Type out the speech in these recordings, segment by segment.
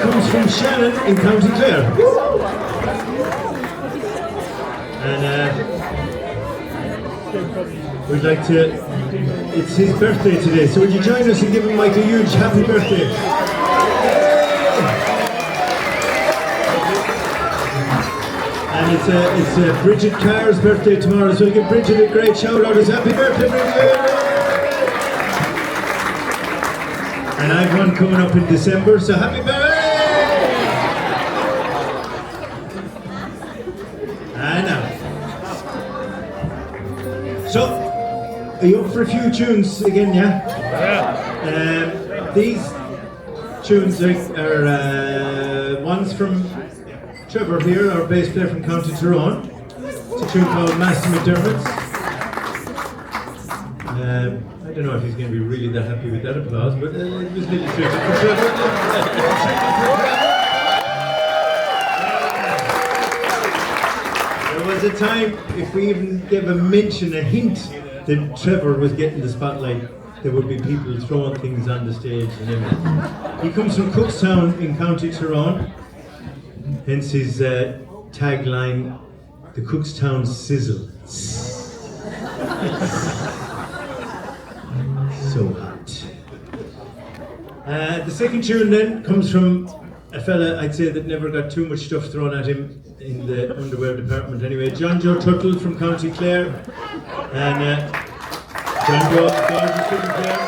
comes from Shannon in County Clare. And we'd like to, it's his birthday today, so would you join us and give him Mike a huge happy birthday? And it's Bridget Carr's birthday tomorrow, so we'll give Bridget a great shout out as happy birthday, Bridget! And I've one coming up in December, so happy birthday! And now. So, are you up for a few tunes again, yeah? Yeah. These tunes are ones from Trevor here, our bass player from County Tyrone. It's a tune called Master McDermott's. I don't know if he's going to be really that happy with that applause, but it was a little tribute for Trevor. There was a time, if we even gave a mention, a hint that Trevor was getting the spotlight, there would be people throwing things on the stage and everything. He comes from Cookstown in County Tyrone, hence his tagline, the Cookstown Sizzle. So hot. The second tune then comes from a fella, I'd say, that never got too much stuff thrown at him in the underwear department anyway. John Joe Tuttle from County Clare. And John Joe, gorgeous from Clare.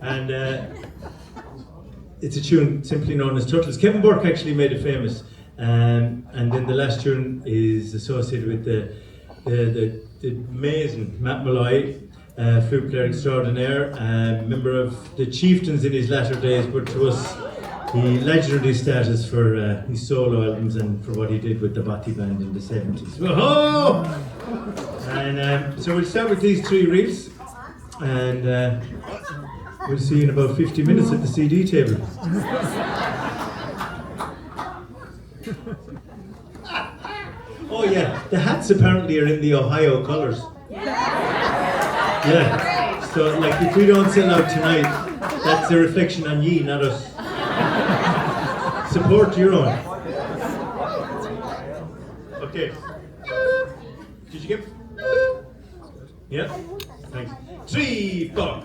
And it's a tune simply known as Tuttles. Kevin Burke actually made it famous. And then the last tune is associated with the amazing Matt Malloy, flute player extraordinaire, member of the Chieftains in his latter days, but to us, the legendary status for his solo albums and for what he did with the Batty Band in the 70s. Whoa! And so we'll start with these three reels, and we'll see you in about 50 minutes at the CD table. Oh yeah, the hats apparently are in the Ohio colours. Yeah. So like if we don't sell out tonight, that's a reflection on ye, not us. Support your own. Okay. Did you get? Yeah. Thanks. 3, 4.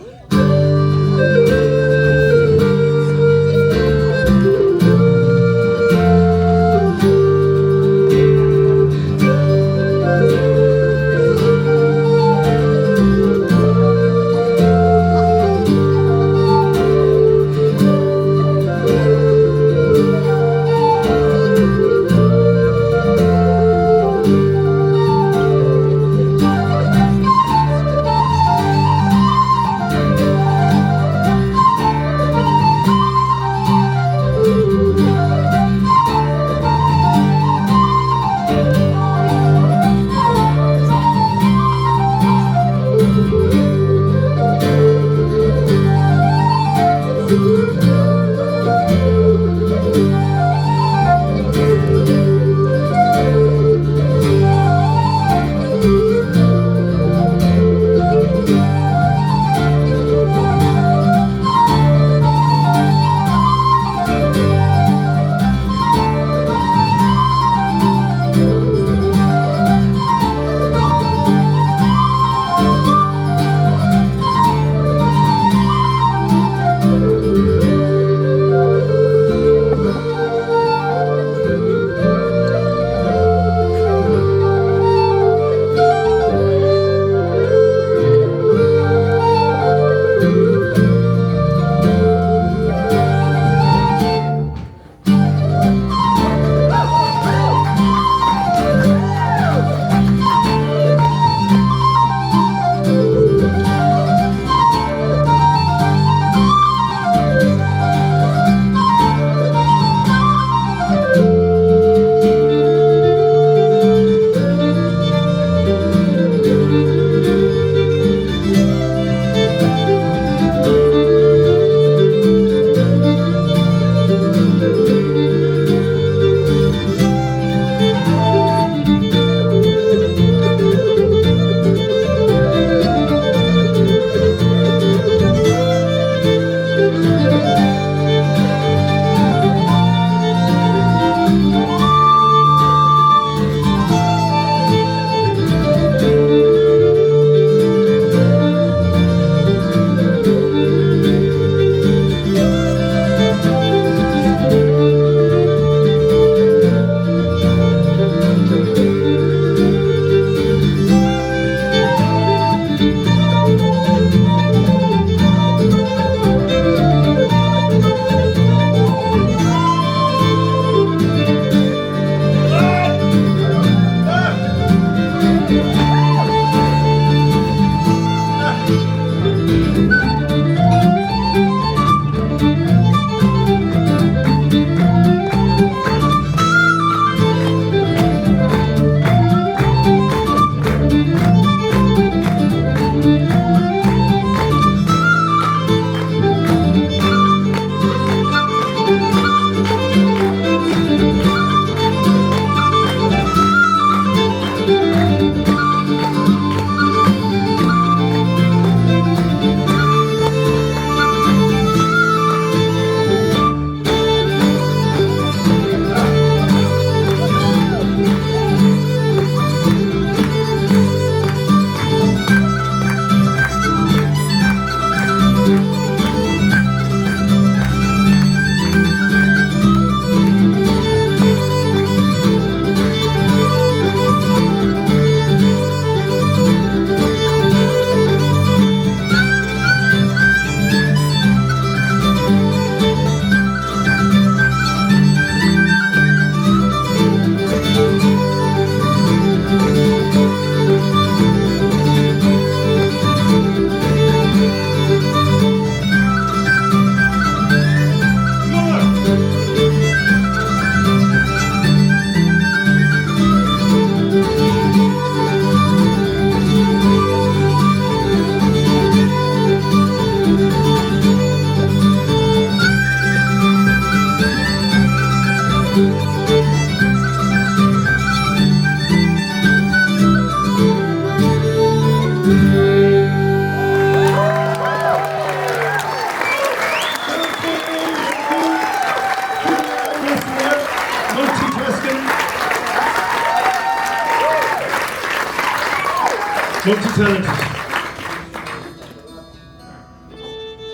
Multi-talented.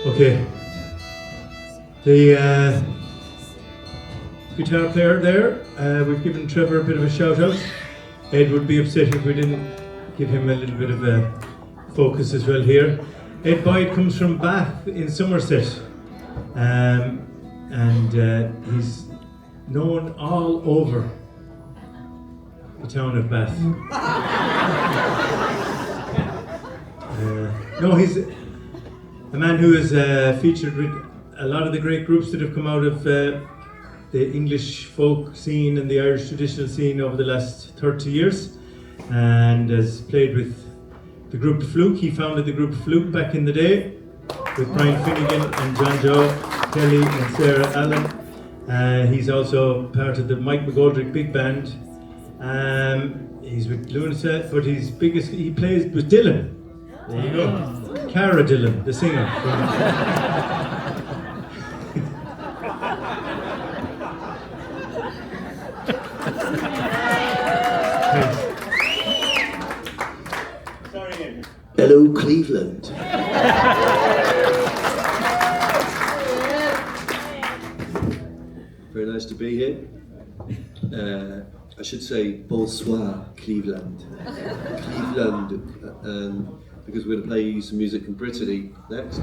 Okay. The guitar player there, we've given Trevor a bit of a shout out. Ed would be upset if we didn't give him a little bit of a focus as well here. Ed Boyd comes from Bath in Somerset, and he's known all over the town of Bath. No, he's a man who is featured with a lot of the great groups that have come out of the English folk scene and the Irish traditional scene over the last 30 years, and has played with the group Fluke. He founded the group Fluke back in the day with Brian Finnegan and John Joe Kelly and Sarah Allen. He's also part of the Mike McGoldrick Big Band. He's with Lúnasa, but he plays with Dylan. There you go. Cara Dillon, the singer. Hello, Cleveland. Very nice to be here. I should say bonsoir, Cleveland. Cleveland, because we're going to play some music from Brittany next.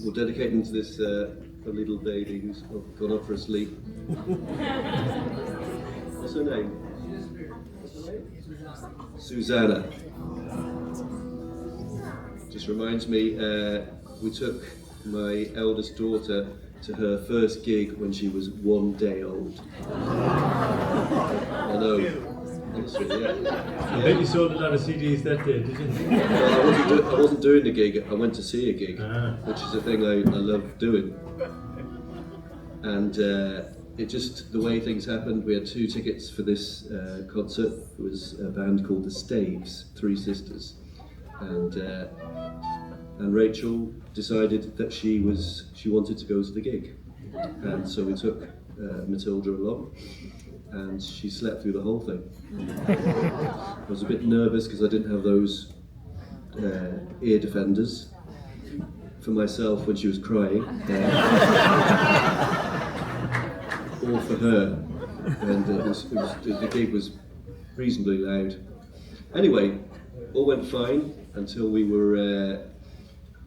We'll dedicate them to this lovely little baby who's gone off for a sleep. What's her name? Susanna. Just reminds me, we took my eldest daughter to her first gig when she was 1 day old. I know. Honestly, yeah. I bet you sold a lot of CDs that day, did you? Well, I wasn't doing the gig, I went to see a gig, which is a thing I love doing. And it just, the way things happened, we had 2 tickets for this concert. It was a band called the Staves, 3 sisters. And Rachel decided that she wanted to go to the gig. And so we took Matilda along, and she slept through the whole thing. I was a bit nervous because I didn't have those ear defenders for myself when she was crying, or for her. And the gig was reasonably loud. Anyway, all went fine until we were.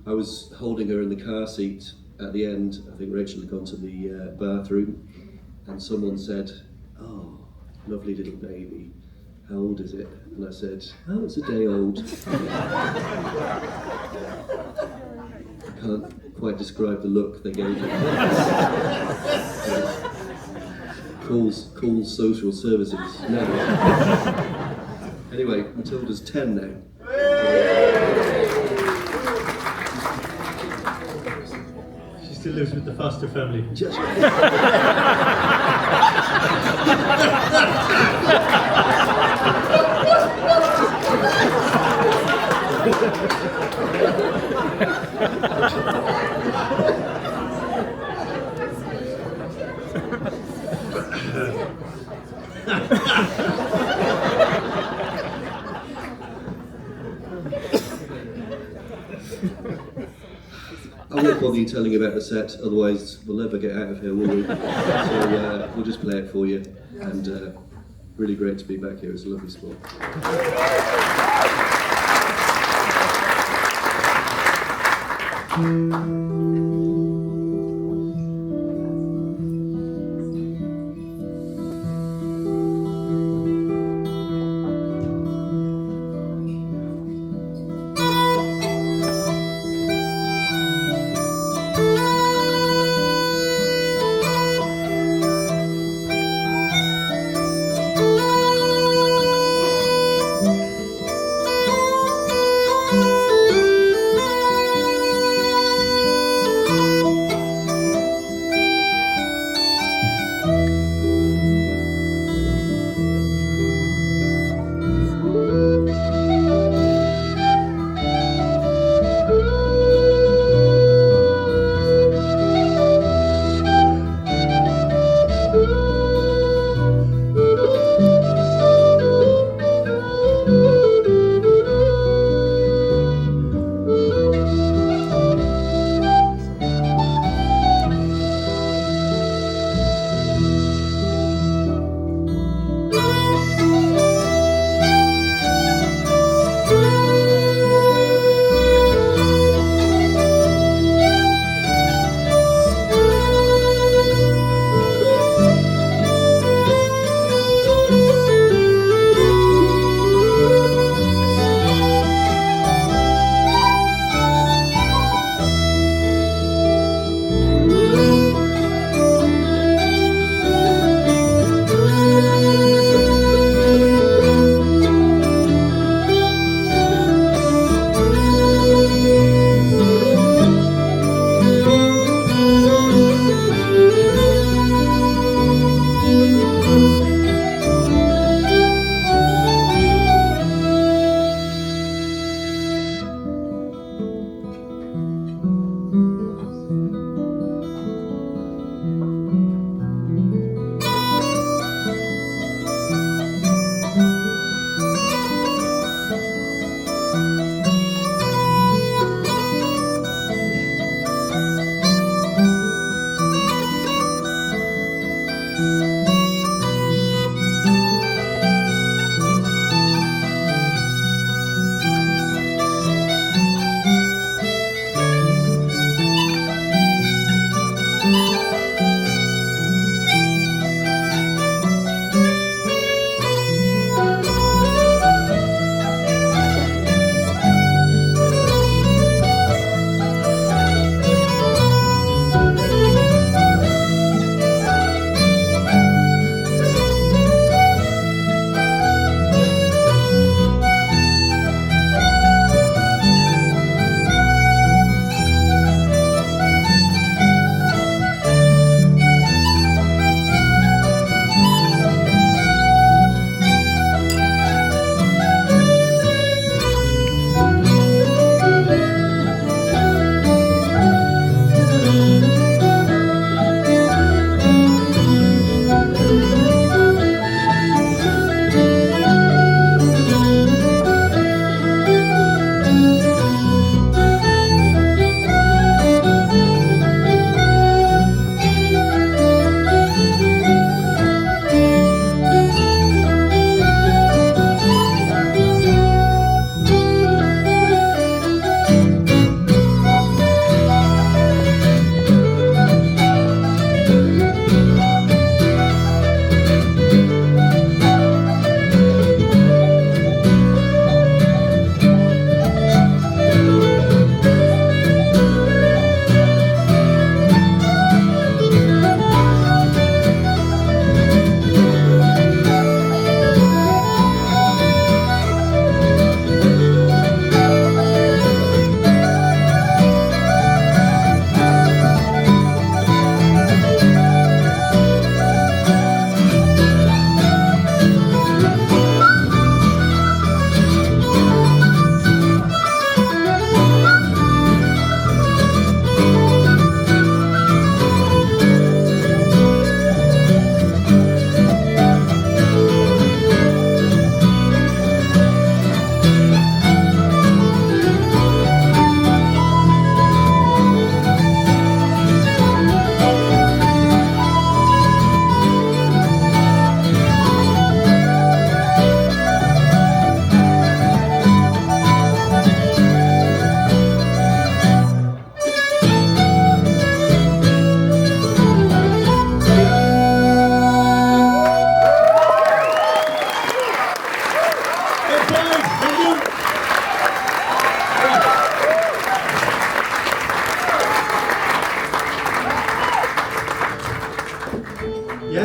I was holding her in the car seat at the end. I think Rachel had gone to the bathroom, and someone said, "Oh, lovely little baby. how old is it? And I said, oh, it's a day old. I can't quite describe the look they gave me. Calls social services. No. Anyway, Matilda's 10 now. She still lives with the foster family. Just I won't bother you telling about the set, otherwise we'll never get out of here, will we? So we'll just play it for you, and really great to be back here. It's a lovely sport.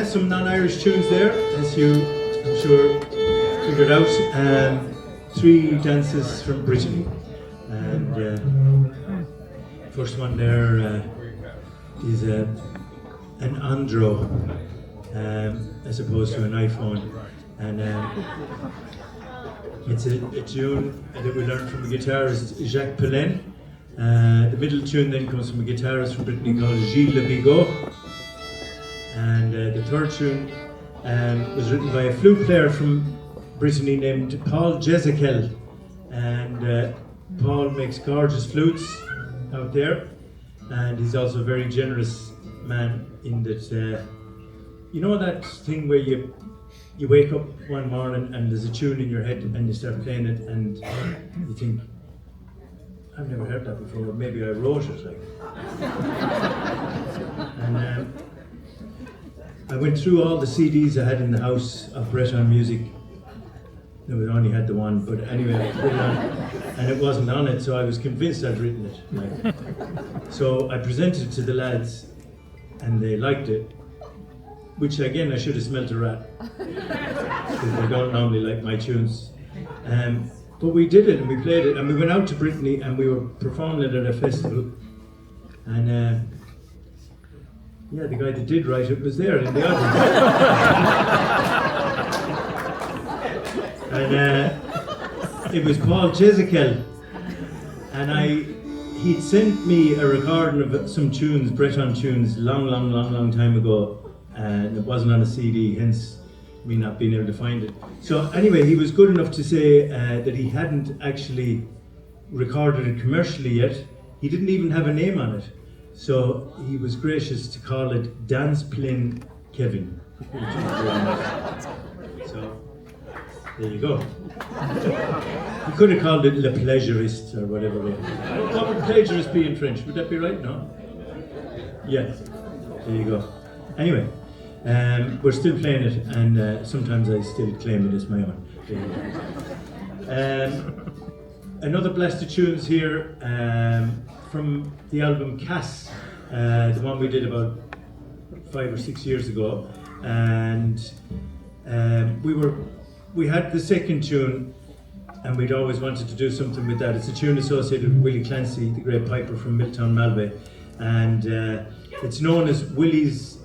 some non-Irish tunes there, as you, I'm sure, figured out. 3 dances from Brittany. And first one there is an andro, as opposed to an iPhone. And it's a tune that we learned from a guitarist, Jacques Pelin. The middle tune then comes from a guitarist from Brittany called Gilles Le Bigot. And the third tune was written by a flute player from Brittany named Paul Jezekel. And Paul makes gorgeous flutes out there. And he's also a very generous man in that, you know that thing where you wake up one morning and there's a tune in your head and you start playing it and you think, I've never heard that before, maybe I wrote it, like. And I went through all the CDs I had in the house of Breton music. No, we only had the one, but anyway, I put it on, and it wasn't on it, so I was convinced I'd written it. Like. So I presented it to the lads, and they liked it, which again, I should have smelt a rat, because they don't normally like my tunes. But we did it, and we played it, and we went out to Brittany, and we were performing it at a festival, and yeah, the guy that did write it was there in the audience. And it was Paul Jezekel, and he'd sent me a recording of some tunes, Breton tunes, long time ago, and it wasn't on a CD, hence me not being able to find it. So anyway, he was good enough to say that he hadn't actually recorded it commercially yet. He didn't even have a name on it. So he was gracious to call it Dance Plin Kevin. So there you go. He could have called it Le Plagiariste or whatever. What would plagiarist be in French? Would that be right? No? Yeah. There you go. Anyway, we're still playing it, and sometimes I still claim it as my own. There you go. Another blast of tunes here from the album Cass, the one we did about 5 or 6 years ago, and we had the second tune, and we'd always wanted to do something with that. It's a tune associated with Willie Clancy, the great piper from Milltown, Malbay, and it's known as Willie's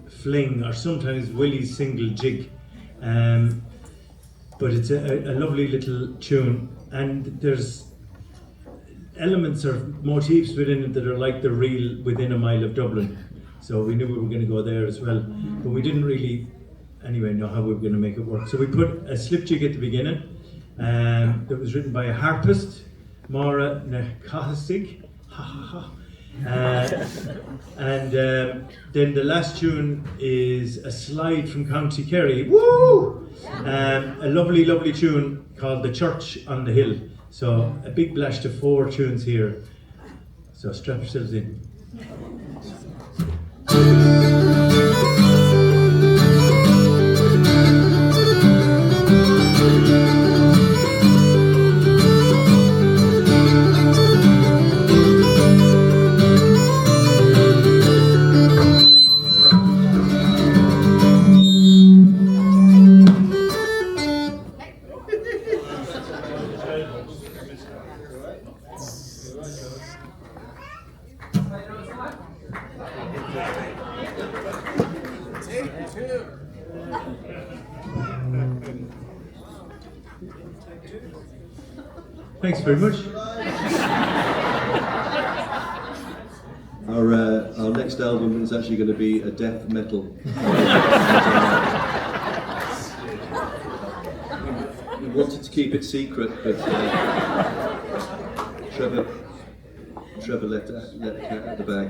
Fling, or sometimes Willie's Single Jig, but it's a lovely little tune, and there's elements or motifs within it that are like the reel Within a Mile of Dublin. So we knew we were going to go there as well, but we didn't really anyway know how we were going to make it work. So we put a slip jig at the beginning that was written by a harpist, Maura Nakahasig. And then the last tune is a slide from County Kerry. Woo! A lovely tune called The Church on the Hill. So a big blast of 4 tunes here. So strap yourselves in. Thanks very much. Our next album is actually going to be a death metal. We wanted to keep it secret, but Trevor let the cat out of the bag.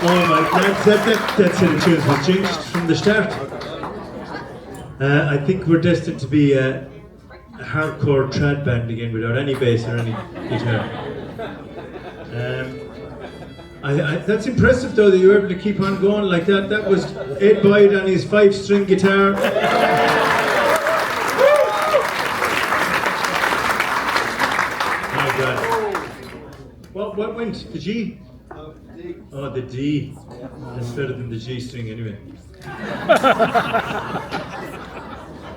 Oh my God, that set of tunes was jinxed from the start. I think we're destined to be a hardcore trad band again without any bass or any guitar. That's impressive though that you were able to keep on going like that. That was Ed Boyd on his 5-string guitar. My God. What went? The G? Oh, the D. That's better than the G string anyway.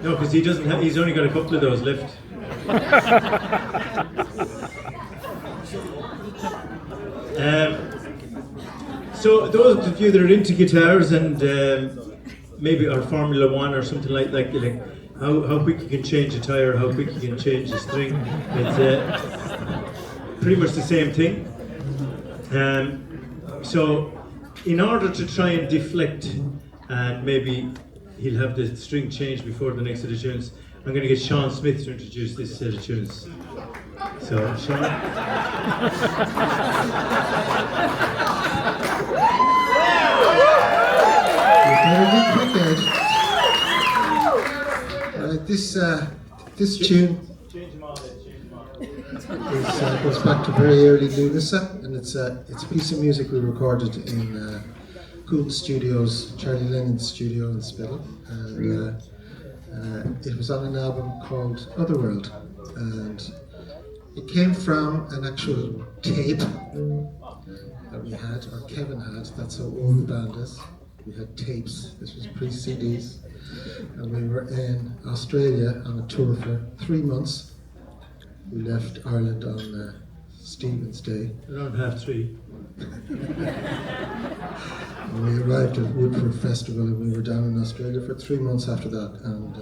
No, because he doesn't have, he's only got a couple of those left. So those of you that are into guitars and maybe are Formula One or something like how quick you can change a tire, how quick you can change a string, it's pretty much the same thing. So in order to try and deflect and maybe he'll have the string changed before the next set of tunes, I'm going to get Sean Smith to introduce this set of tunes. So, Sean. This tune goes back to very early Lúnasa, and it's a piece of music we recorded in Cool Studios, Charlie Lennon's studio in Spittle, and it was on an album called Otherworld, and it came from an actual tape that we had, or Kevin had. That's how old the band is. We had tapes. This was pre-CDs, and we were in Australia on a tour for 3 months. We left Ireland on Stephen's Day. Around 3:30. And we arrived at Woodford Festival, and we were down in Australia for 3 months after that. And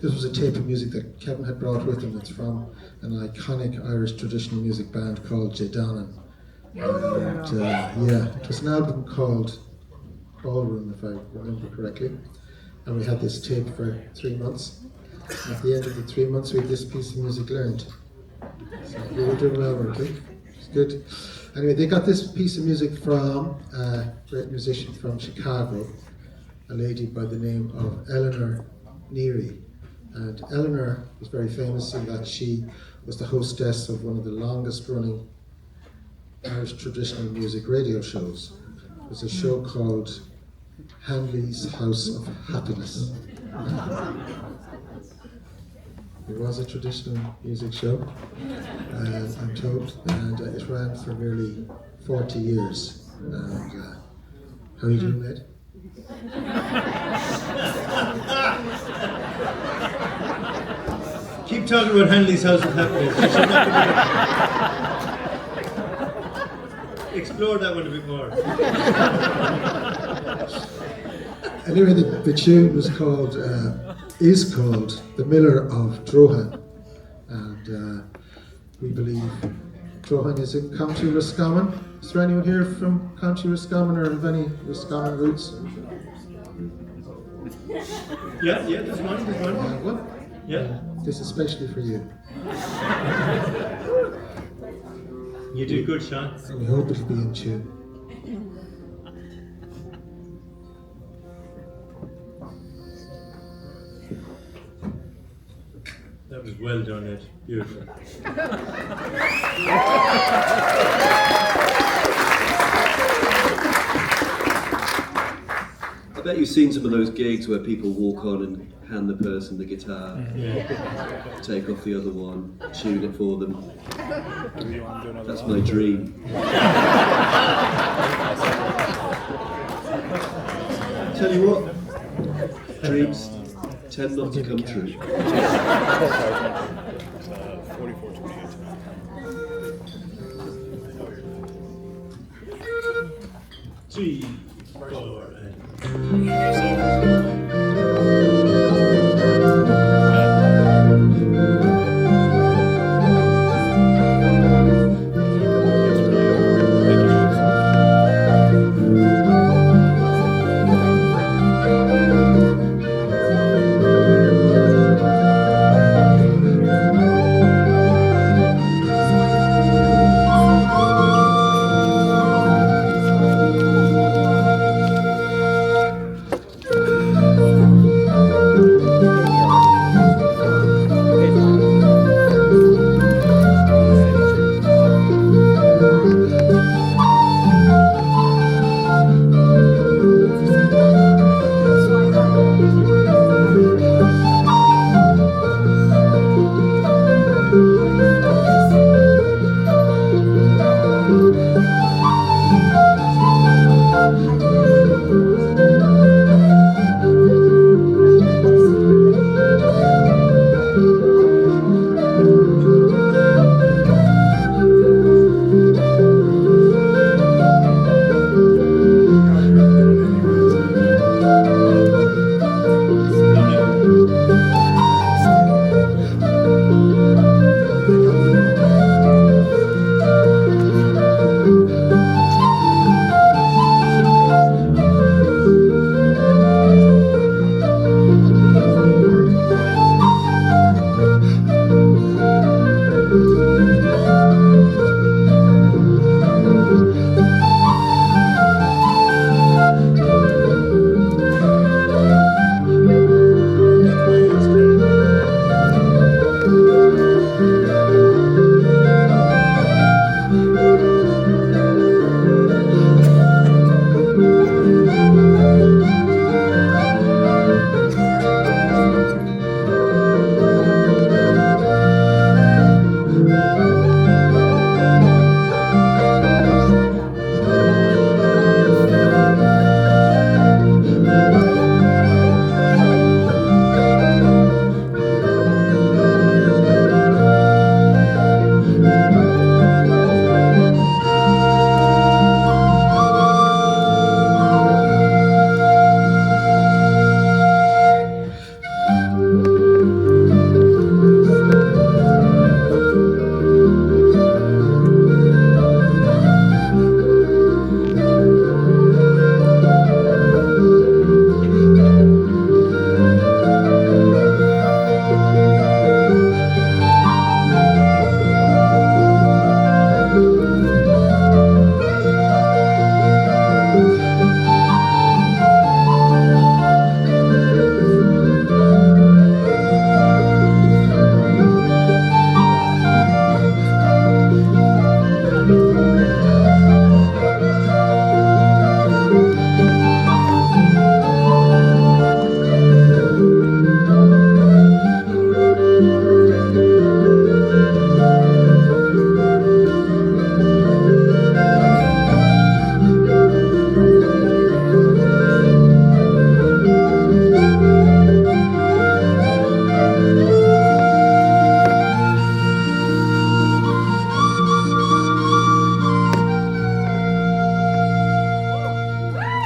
this was a tape of music that Kevin had brought with him. It's from an iconic Irish traditional music band called Jadanan. And it was an album called Ballroom, if I remember correctly. And we had this tape for 3 months. At the end of the 3 months, we had this piece of music learned. So we were doing well, weren't we? It's good. Anyway, they got this piece of music from a great musician from Chicago, a lady by the name of Eleanor Neary. And Eleanor was very famous in that she was the hostess of one of the longest running Irish traditional music radio shows. It was a show called Hanley's House of Happiness. It was a traditional music show, I'm told, and it ran for nearly 40 years. And how are you doing, Ed? Keep talking about Hanley's House of Happiness. Explore that one a bit more. Anyway, the tune was called, is called The Miller of Drohan, and we believe Drohan is in County Roscommon. Is there anyone here from County Roscommon or have any Roscommon roots? Yeah, there's one. Well, Yeah. this is especially for you. You did good, Sean. And we hope it'll be in tune. That was well done, Ed. Beautiful. I bet you've seen some of those gigs where people walk on and hand the person the guitar, take off the other one, tune it for them. That's my dream. Tell you what, dreams tend not to come true. 3, 4,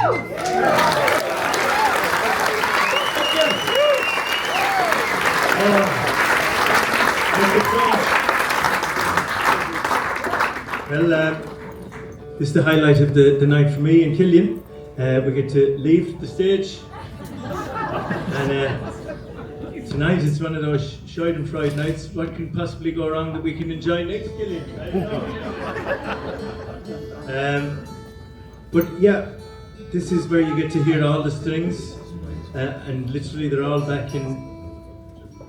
Well, this is the highlight of the night for me and Killian. We get to leave the stage, and tonight it's one of those Schadenfreude nights. What can possibly go wrong that we can enjoy next, Killian? I don't know. But yeah, this is where you get to hear all the strings, and literally they're all back in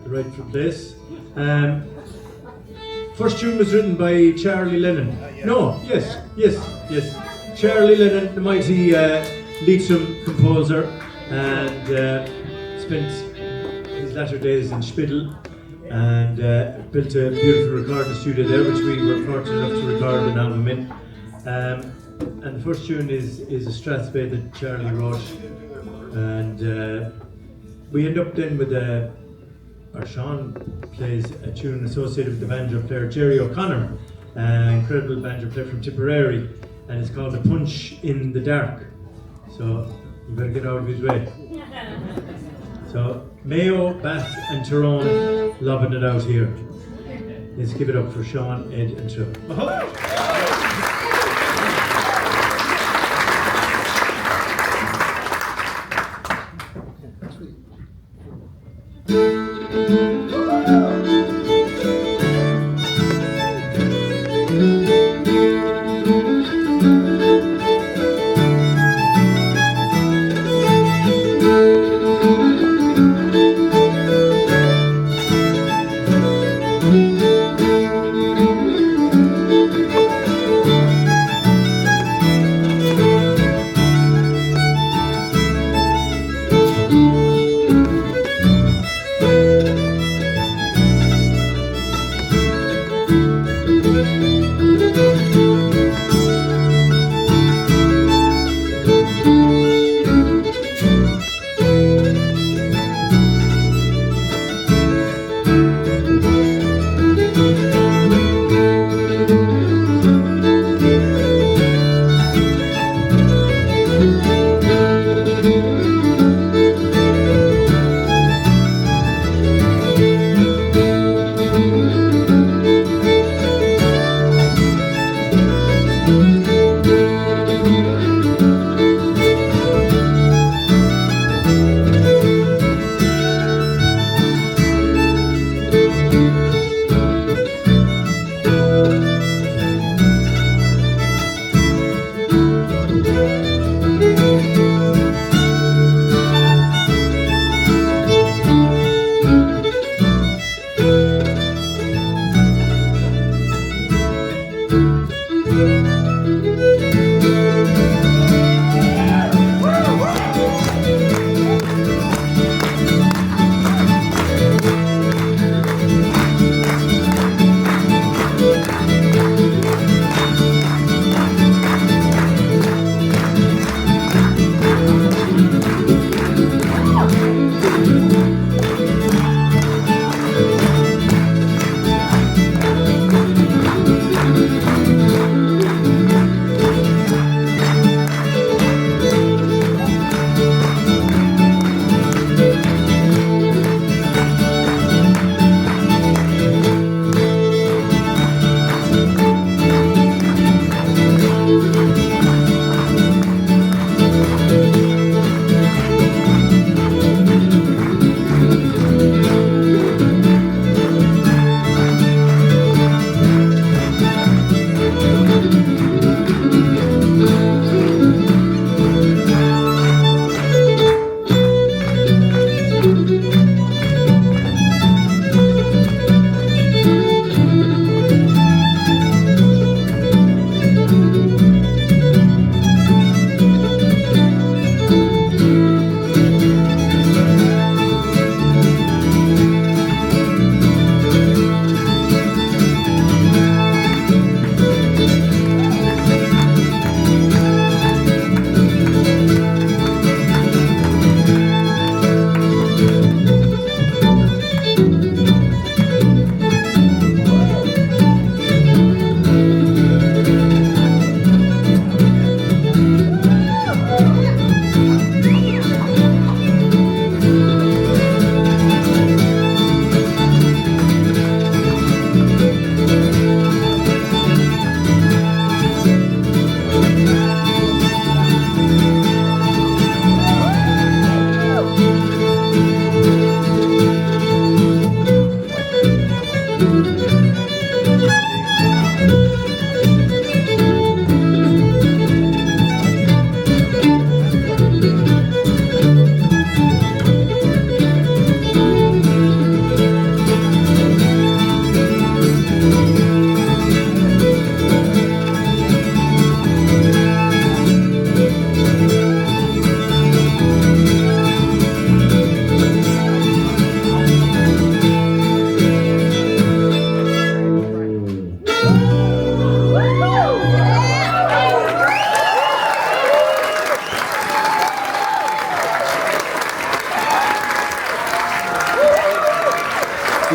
the rightful place. First tune was written by Charlie Lennon. No, yes. Charlie Lennon, the mighty Leitrim composer, and spent his latter days in Spittal, and built a beautiful recording studio there, which we were fortunate enough to record an album in. And the first tune is a Strathspey that Charlie wrote, and we end up then with Sean plays a tune associated with the banjo player Jerry O'Connor, an incredible banjo player from Tipperary, and it's called A Punch in the Dark. So you better get out of his way. So Mayo, Bath and Tyrone lobbing it out here. Let's give it up for Sean, Ed and Joe.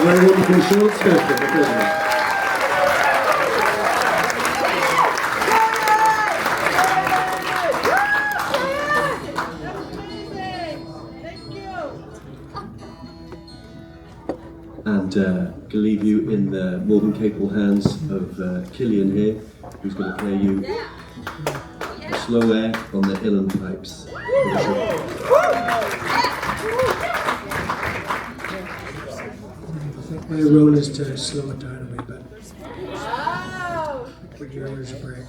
very wonderful Sean Smith. And going to leave you in the more than capable hands of Killian here, who's going to play you a slow air on the uilleann pipes. I think my role is to slow it down a wee bit. Give your ears a break.